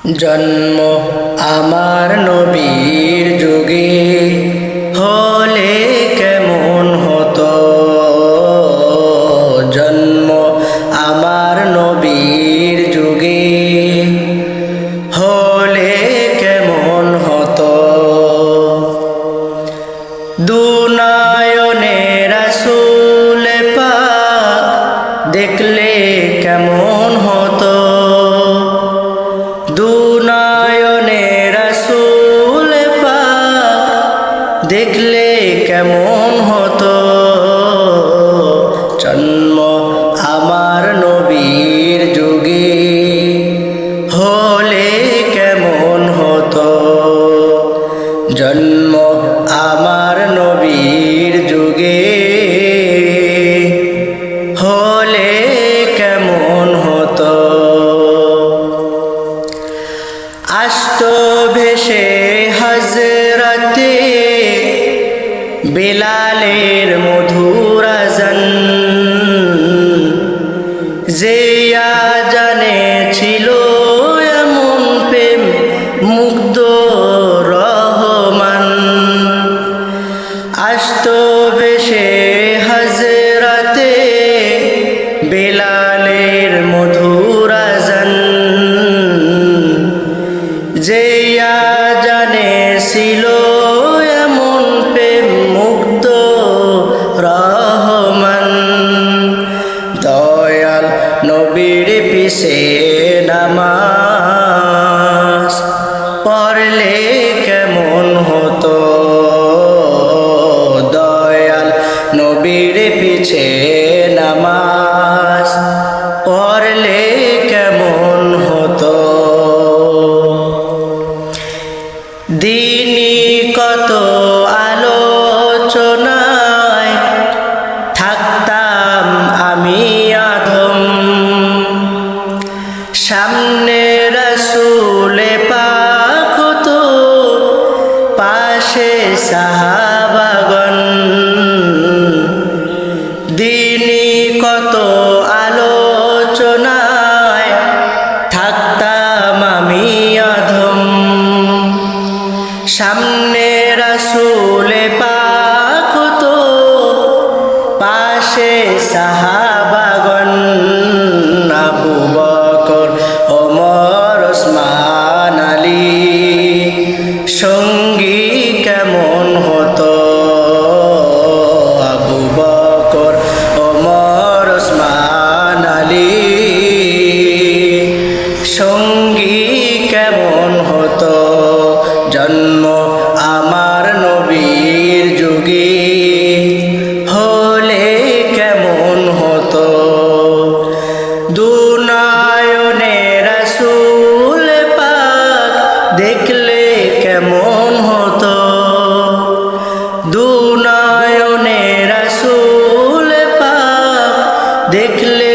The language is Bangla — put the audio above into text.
জন্ম আমার নবীর যুগে হলে কেমন হতো। জন্ম আমার নবীর যুগে হলে কেমন হতো। দুনয়নে রাসূল পাক দেখলে কেমন হতো। দুনয়নে রাসূল পাক দেখলে কেমন হতো। জন্ম আমার নবীর যুগে হলে কেমন হতো। জন্ম আমার নবীর যুগে হলে কেমন হতো। আসত ভেসে হযরতে বেলালের মধুর আযান, যে আযানে ছিল এমন প্রেম মুগ্ধ রহমান। আসত ভেসে হযরতে বেলালের মধুর আযান, যে আযানে ছিল এমন প্রেম মুগ্ধ রহমান। দয়াল নবীর পিছে নামাজ পড়লে কেমন হতো। দয়াল নবীর পিছে নামাজ পড়লে কেমন হতো। দিনী কত আলোচনায় থাকতাম আমি আধম, সামনে রাসূল পাক হতো পাশে সাহাবাগণ। দিনী কত আলোচনায় থাকতাম আমি আধম, সামনে রাসূল পাক হতো পাশে সাহাবাগণ। আবু বকর ওমর ওসমান আলী সঙ্গী কেমন হতো। আবু বকর ওমর ওসমান আলী সঙ্গী কেমন হতো। জন্ম আমার নবীর যুগে হলে কেমন হতো। দুনয়নে রাসূল পাক দেখলে কেমন হতো। দুনয়নে রাসূল পাক দেখলে